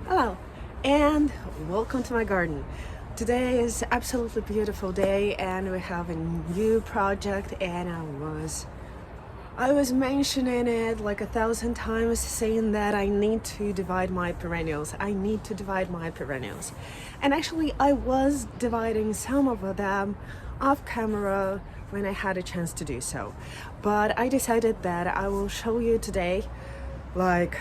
Hello and welcome to my garden. Today is absolutely beautiful day and we have a new project and I was mentioning it like 1,000 times saying that I need to divide my perennials. I need to divide my perennials. And actually I was dividing some of them off camera when I had a chance to do so. But I decided that I will show you today like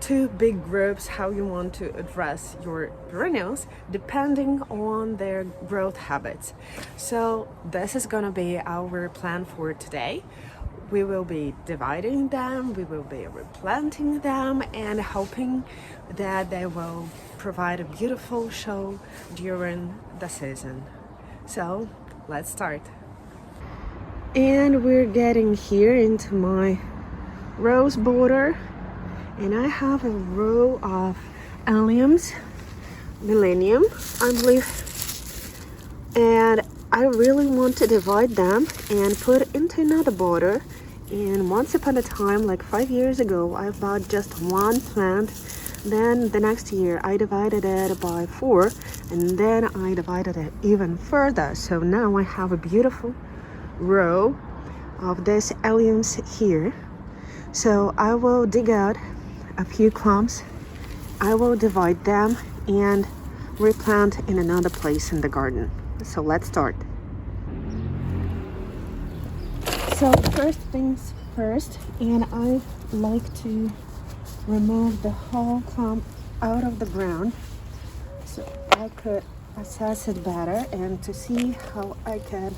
two big groups how you want to address your perennials depending on their growth habits. So this is gonna be our plan for today. We will be dividing them, we will be replanting them and hoping that they will provide a beautiful show during the season. So let's start. And we're getting here into my rose border and I have a row of Alliums, millennium, I believe, and I really want to divide them and put into another border. And once upon a time, like 5 years ago, I bought just one plant. Then the next year I divided it by 4 and then I divided it even further. So now I have a beautiful row of this Alliums here. So I will dig out a few clumps, I will divide them and replant in another place in the garden. So let's start. So first things first, and I like to remove the whole clump out of the ground so I could assess it better and to see how I can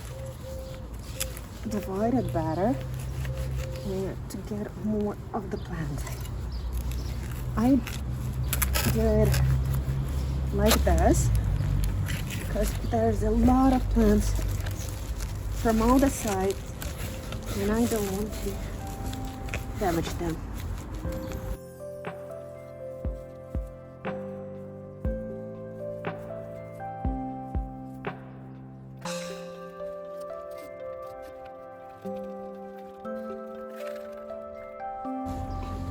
divide it better and to get more of the plant. I did like this because there's a lot of plants from all the sides and I don't want to damage them.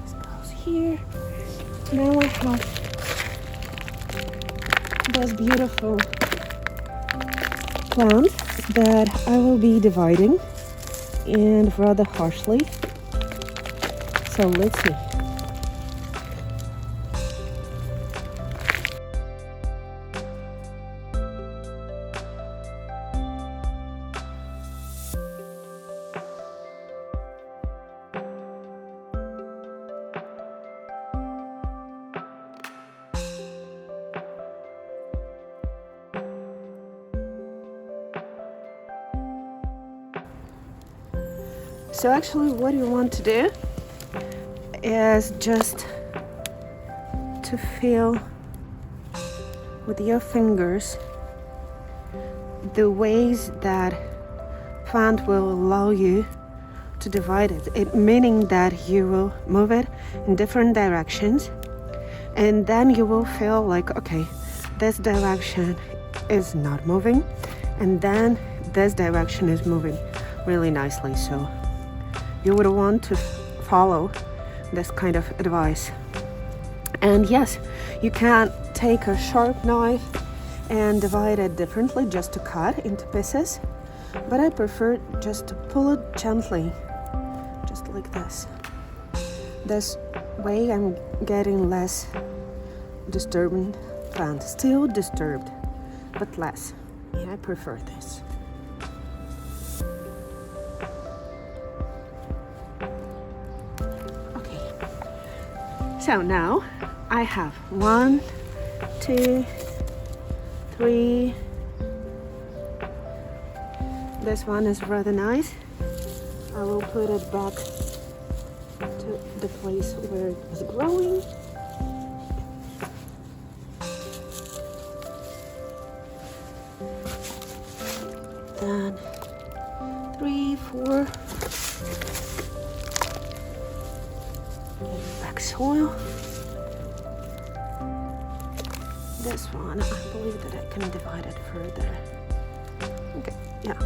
This goes here. Now I have this beautiful plant that I will be dividing and rather harshly. So let's see. So actually what you want to do is just to feel with your fingers the ways that plant will allow you to divide it, meaning that you will move it in different directions and then you will feel like, okay, this direction is not moving and then this direction is moving really nicely. So you would want to follow this kind of advice. And yes, you can take a sharp knife and divide it differently just to cut into pieces, but I prefer just to pull it gently, just like this. This way I'm getting less disturbing plant, still disturbed, but less. Yeah, I prefer this. So now I have 1, 2, 3. This one is rather nice. I will put it back to the place where it was growing. Then 3, 4. Back soil. This one, I believe that I can divide it further. Okay, yeah.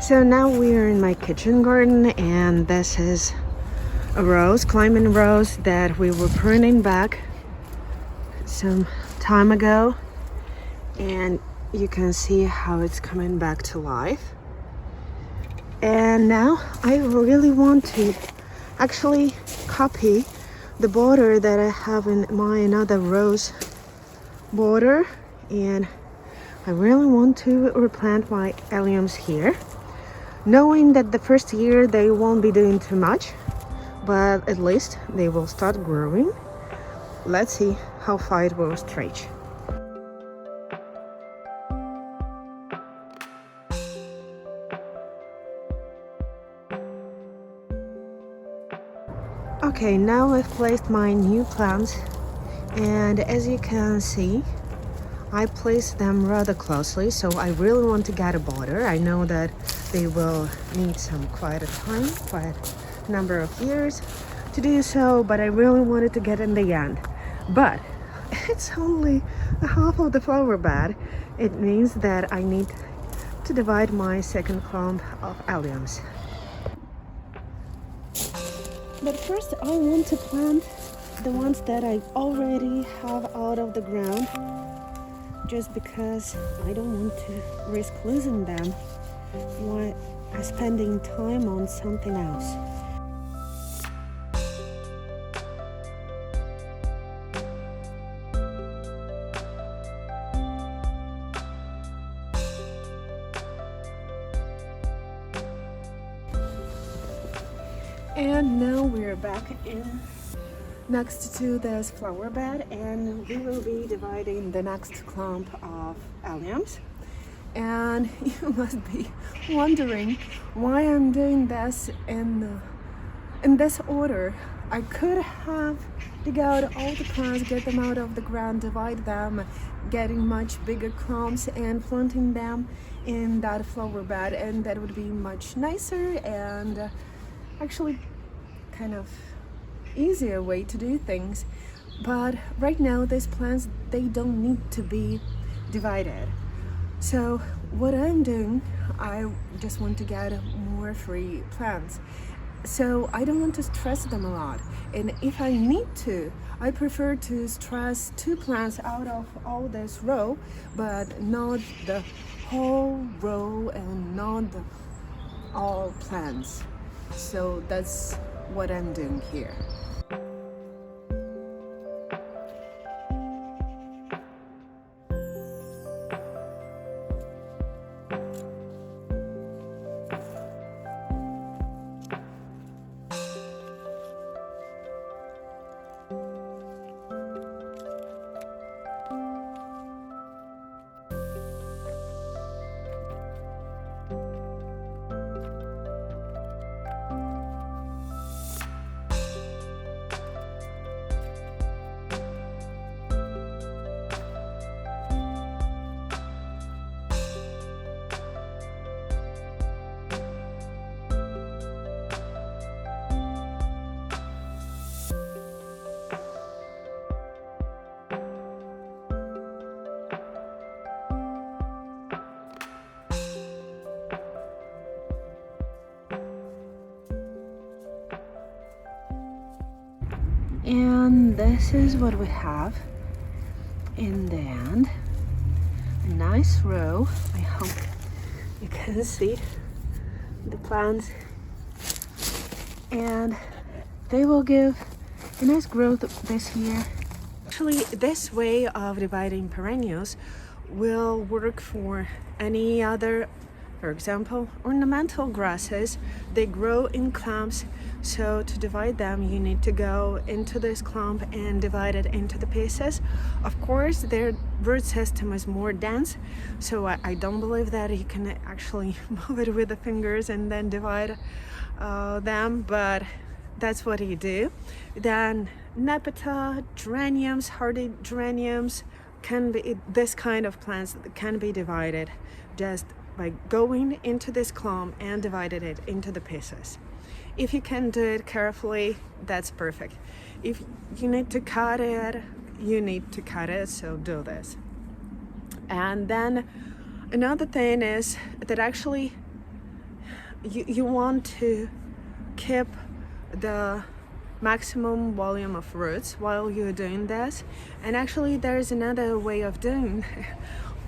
So now we are in my kitchen garden, and this is a rose, climbing rose that we were pruning back some time ago, and you can see how it's coming back to life. And now I really want to actually copy the border that I have in my another rose border, and I really want to replant my alliums here, knowing that the first year they won't be doing too much, but at least they will start growing. Let's see how far it will stretch. Okay, now I've placed my new plants, and as you can see, I placed them rather closely, so I really want to get a border. I know that they will need some quite a time, quite a number of years to do so, but I really wanted to get in the end. But it's only a half of the flower bed. It means that I need to divide my second clump of alliums. But first I want to plant the ones that I already have out of the ground, just because I don't want to risk losing them while spending time on something else. And now we're back in next to this flower bed, and we will be dividing the next clump of alliums. And you must be wondering why I'm doing this in this order. I could have dig out all the plants, get them out of the ground, divide them, getting much bigger clumps and planting them in that flower bed, and that would be much nicer and actually kind of easier way to do things. But right now these plants, they don't need to be divided. So what I'm doing, I just want to get more free plants, so I don't want to stress them a lot. And if I need to, I prefer to stress 2 plants out of all this row, but not the whole row and not all plants. So that's what I'm doing here. And this is what we have in the end. A nice row. I hope you can see the plants, and they will give a nice growth this year. Actually, this way of dividing perennials will work for any other, for example, ornamental grasses. They grow in clumps, so to divide them you need to go into this clump and divide it into the pieces. Of course, their root system is more dense, so I don't believe that you can actually move it with the fingers and then divide them, but that's what you do. Then nepeta, geraniums, hardy geraniums, can be, this kind of plants can be divided just by going into this clump and divided it into the pieces. If you can do it carefully, that's perfect. If you need to cut it, you need to cut it, so do this. And then another thing is that actually you want to keep the maximum volume of roots while you're doing this. And actually there's another way of doing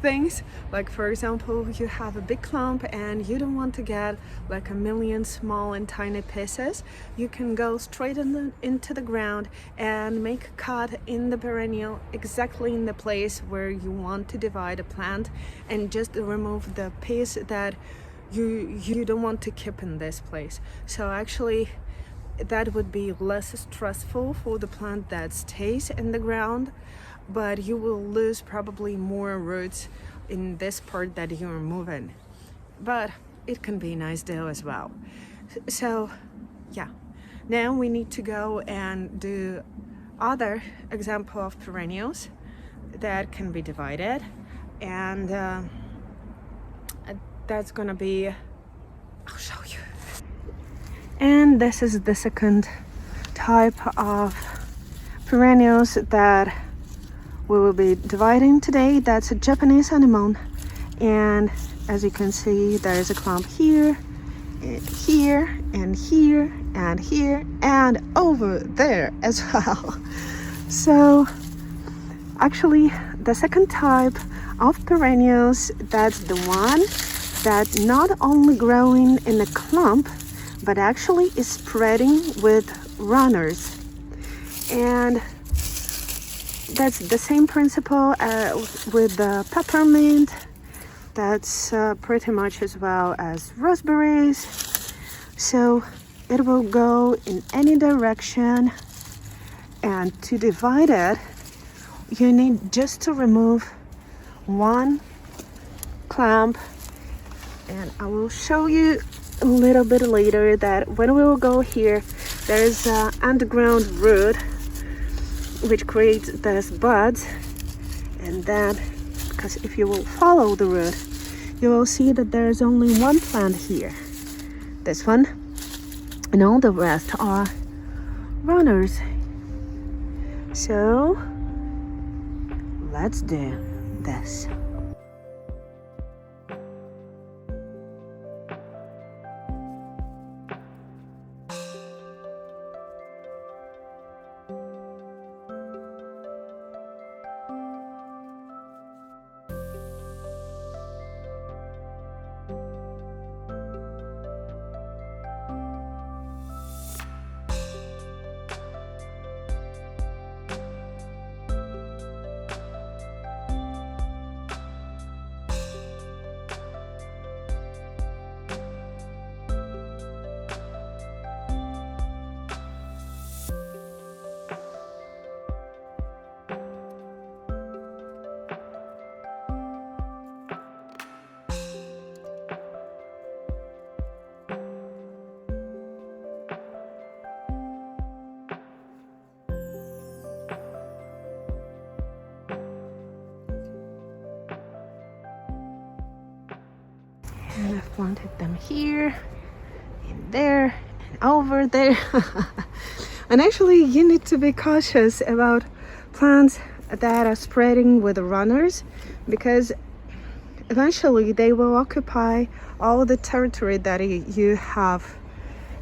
things, like for example, you have a big clump and you don't want to get like a million small and tiny pieces. You can go straight into the ground and make a cut in the perennial exactly in the place where you want to divide a plant, and just remove the piece that you don't want to keep in this place. So actually that would be less stressful for the plant that stays in the ground, but you will lose probably more roots in this part that you're moving. But it can be a nice deal as well. So yeah, now we need to go and do other example of perennials that can be divided, and that's gonna be, I'll show you. And this is the second type of perennials that we will be dividing today. That's a Japanese anemone, and as you can see, there is a clump here and here and here and here and over there as well. So actually the second type of perennials, that's the one that not only growing in a clump but actually is spreading with runners. And that's the same principle with the peppermint. That's pretty much as well as raspberries. So it will go in any direction, and to divide it you need just to remove one clamp, and I will show you a little bit later that when we will go here, there's an underground root which creates these buds, and then because if you will follow the root, you will see that there is only one plant here, this one, and all the rest are runners. So let's do this. And I've planted them here, and there, and over there. And actually you need to be cautious about plants that are spreading with runners, because eventually they will occupy all the territory that you have,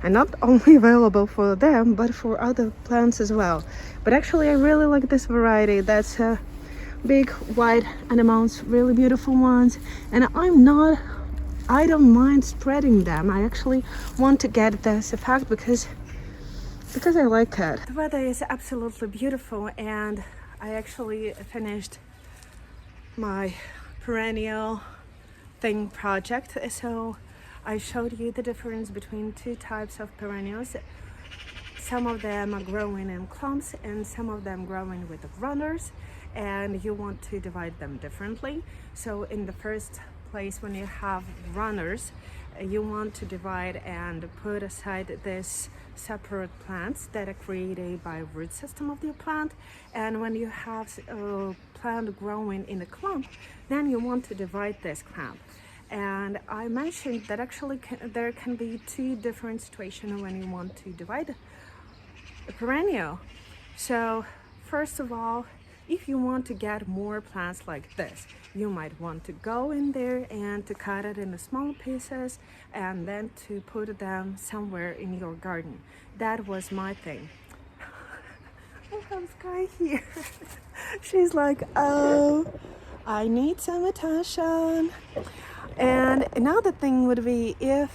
and not only available for them but for other plants as well. But actually I really like this variety. That's big white anemones, really beautiful ones, and I don't mind spreading them. I actually want to get this effect because I like it. The weather is absolutely beautiful, and I actually finished my perennial thing project. So I showed you the difference between two types of perennials. Some of them are growing in clumps and some of them growing with runners, and you want to divide them differently. So in the first place, when you have runners, you want to divide and put aside this separate plants that are created by root system of your plant. And when you have a plant growing in a clump, then you want to divide this clump. And I mentioned that actually there can be two different situations when you want to divide a perennial. So first of all, if you want to get more plants like this, you might want to go in there and to cut it into small pieces and then to put them somewhere in your garden. That was my thing. I have Sky here. She's like, oh, I need some attention. And another thing would be if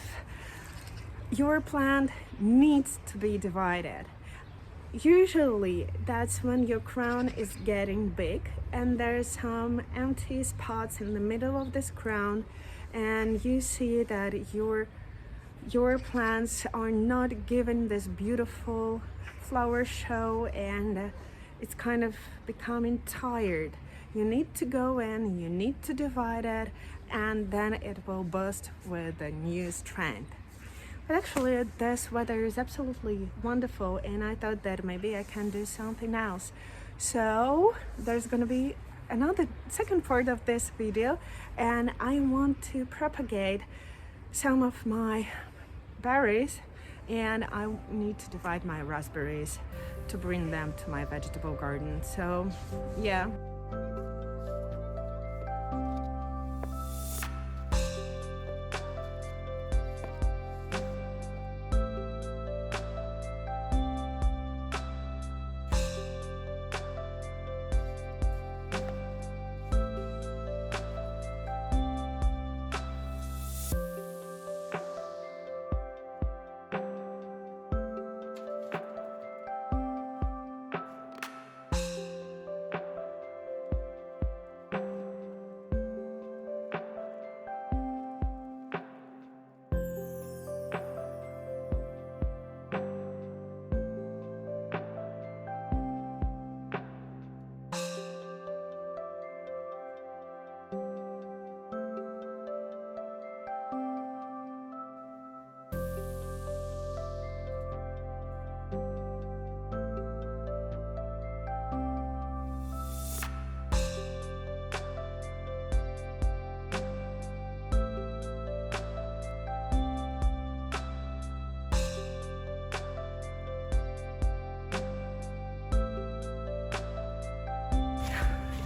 your plant needs to be divided. Usually that's when your crown is getting big and there's some empty spots in the middle of this crown, and you see that your plants are not given this beautiful flower show, and it's kind of becoming tired. You need to go in, you need to divide it, and then it will burst with a new strength. But actually this weather is absolutely wonderful, and I thought that maybe I can do something else. So there's gonna be another second part of this video, and I want to propagate some of my berries, and I need to divide my raspberries to bring them to my vegetable garden. So yeah.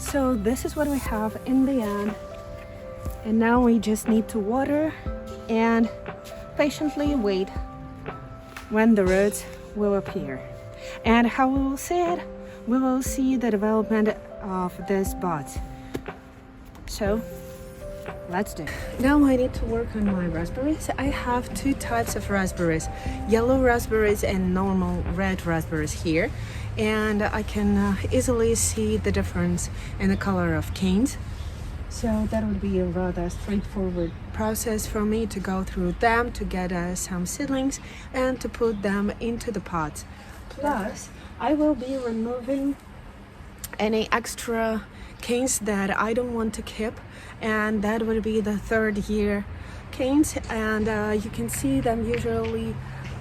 So this is what we have in the end, and now we just need to water and patiently wait when the roots will appear. And how we will see it? We will see the development of this buds. So let's do it. Now I need to work on my raspberries. I have two types of raspberries, yellow raspberries and normal red raspberries here. And I can easily see the difference in the color of canes. So that would be a rather straightforward process for me to go through them to get some seedlings and to put them into the pots. Plus, I will be removing any extra canes that I don't want to keep, and that would be the third year canes. And you can see them usually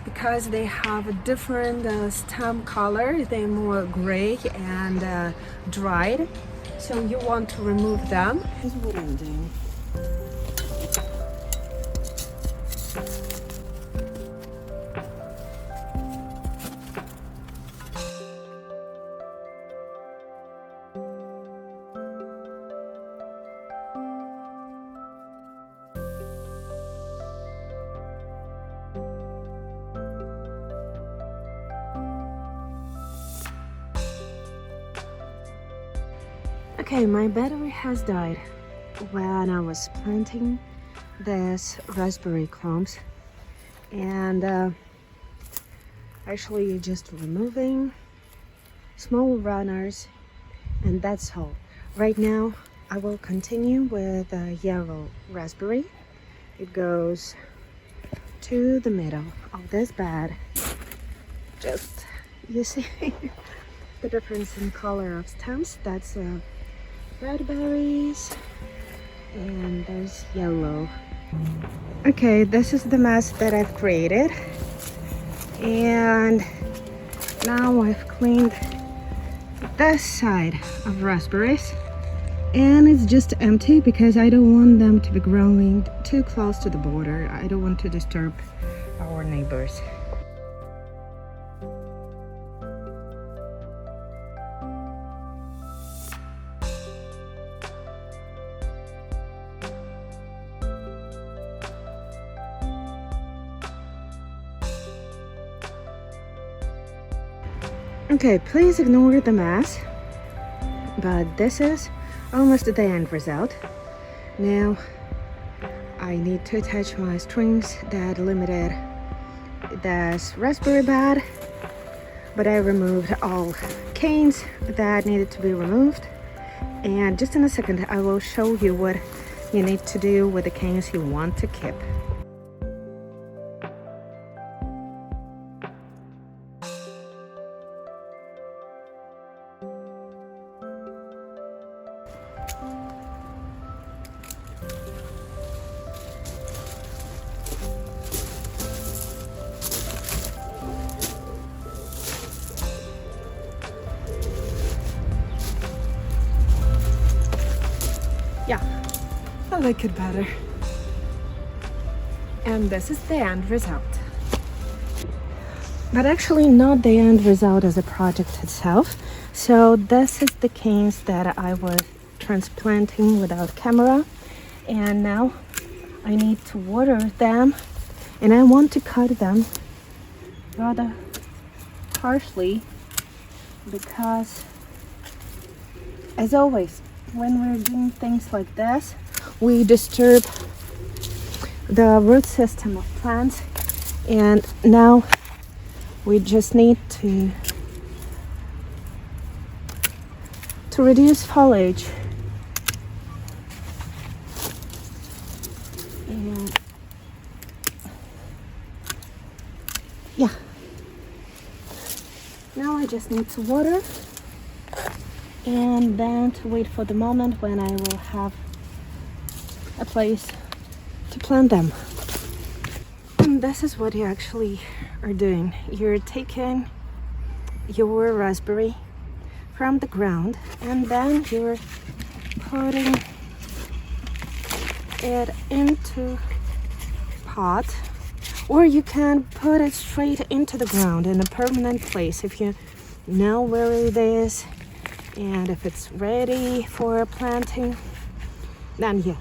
because they have a different stem color. They're more gray and dried, so you want to remove them. Here's what I'm doing. Okay, my battery has died when I was planting this raspberry clumps, and actually just removing small runners, and that's all. Right now I will continue with a yellow raspberry. It goes to the middle of this bed. Just you see the difference in color of stems. That's red berries, and there's yellow. Okay, this is the mess that I've created, and now I've cleaned this side of raspberries, and it's just empty because I don't want them to be growing too close to the border. I don't want to disturb our neighbors. Okay, please ignore the mess, but this is almost the end result. Now I need to attach my strings that limited this raspberry bed, but I removed all canes that needed to be removed, and just in a second I will show you what you need to do with the canes you want to keep. Yeah, I like it better. And this is the end result. But actually not the end result as a project itself. So this is the canes that I was transplanting without camera. And now I need to water them. And I want to cut them rather harshly because, as always, when we're doing things like this, we disturb the root system of plants, and now we just need to reduce foliage. And yeah, now I just need to water and then to wait for the moment when I will have a place to plant them. And this is what you actually are doing. You're taking your raspberry from the ground and then you're putting it into pot, or you can put it straight into the ground in a permanent place if you know where it is. And if it's ready for planting, then yeah,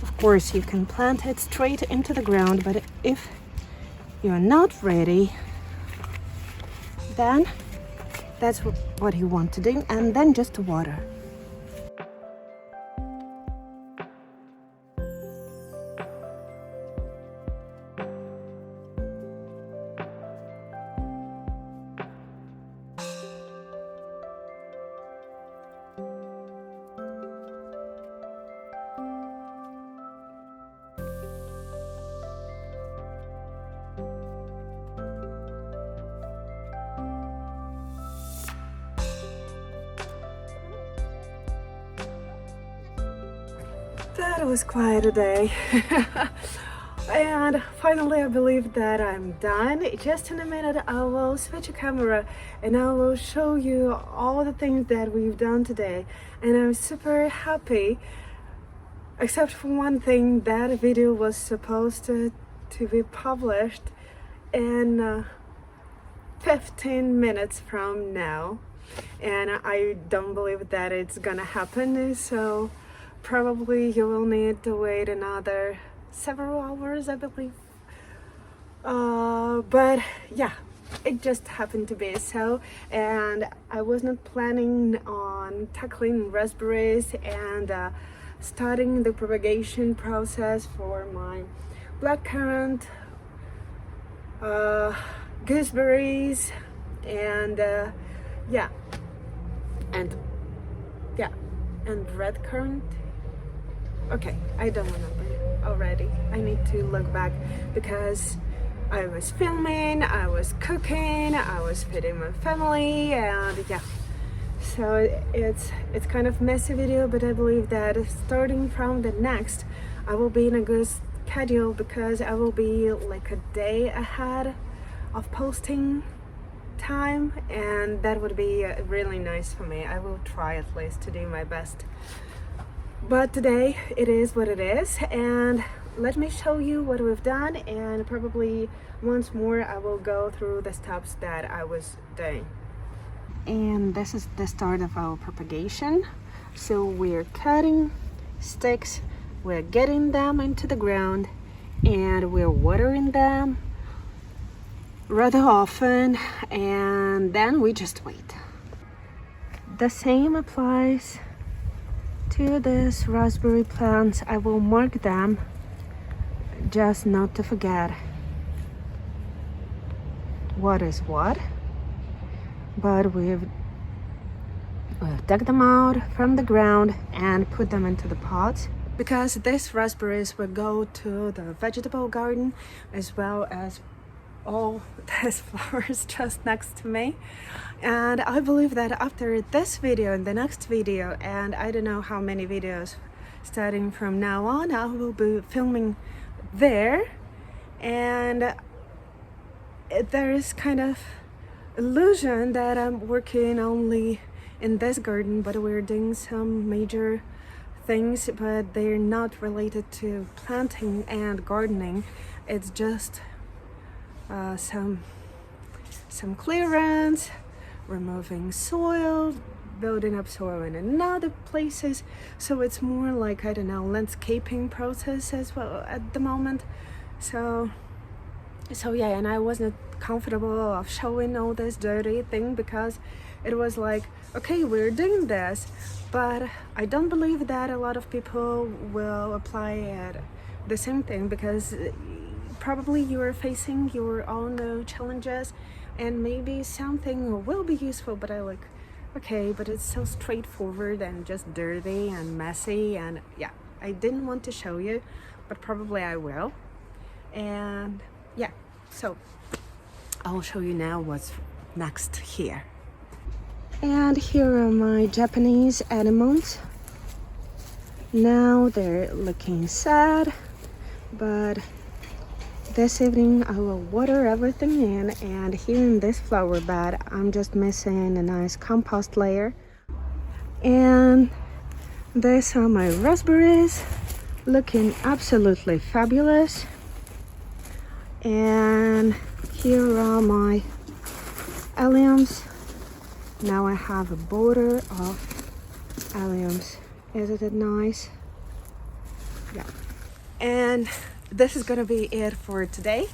of course you can plant it straight into the ground. But if you're not ready, then that's what you want to do, and then just water. That was quite a day. And finally I believe that I'm done. Just in a minute I will switch a camera and I will show you all the things that we've done today, and I'm super happy, except for one thing. That video was supposed to be published in 15 minutes from now, and I don't believe that it's gonna happen, so probably you will need to wait another several hours, I believe. But yeah, it just happened to be so, and I was not planning on tackling raspberries and starting the propagation process for my blackcurrant, gooseberries, and and red currant. Okay, I don't remember already. I need to look back because I was filming, I was cooking, I was feeding my family, and yeah. So it's kind of messy video, but I believe that starting from the next, I will be in a good schedule because I will be like a day ahead of posting time, and that would be really nice for me. I will try at least to do my best. But today it is what it is, and let me show you what we've done, and probably once more I will go through the steps that I was doing. And this is the start of our propagation. So we're cutting sticks, we're getting them into the ground, and we're watering them rather often, and then we just wait. The same applies to this raspberry plants. I will mark them just not to forget what is what, but we've dug them out from the ground and put them into the pots, because these raspberries will go to the vegetable garden as well as all these flowers just next to me. And I believe that after this video and the next video, and I don't know how many videos starting from now on, I will be filming there, and there is kind of illusion that I'm working only in this garden, but we're doing some major things, but they're not related to planting and gardening. It's just some clearance, removing soil, building up soil in other places. So it's more like, I don't know, landscaping process as well at the moment. So yeah, and I wasn't comfortable of showing all this dirty thing, because it was like, okay, we're doing this, but I don't believe that a lot of people will apply it the same thing, because probably you are facing your own challenges, and maybe something will be useful, but I like, okay, but it's so straightforward and just dirty and messy, and yeah, I didn't want to show you, but probably I will. And yeah, so I'll show you now what's next here. And here are my Japanese anemones. Now they're looking sad, but this evening I will water everything in, and here in this flower bed I'm just missing a nice compost layer. And these are my raspberries, looking absolutely fabulous. And here are my alliums. Now I have a border of alliums. Isn't it nice? Yeah. And this is gonna be it for today.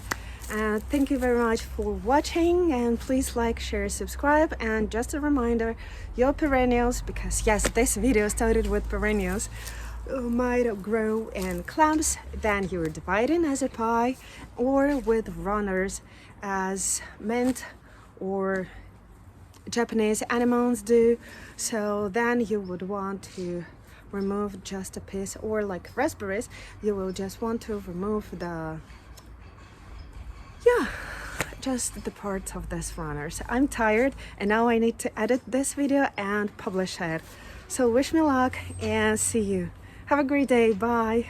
Thank you very much for watching, and please like, share, subscribe. And just a reminder, your perennials, because yes, this video started with perennials, might grow in clumps, then you're dividing as a pie, or with runners as mint or Japanese anemones do. So then you would want to remove just a piece, or like raspberries, you will just want to remove just the parts of this runners. I'm tired, and now I need to edit this video and publish it. So wish me luck, and see you. Have a great day. Bye.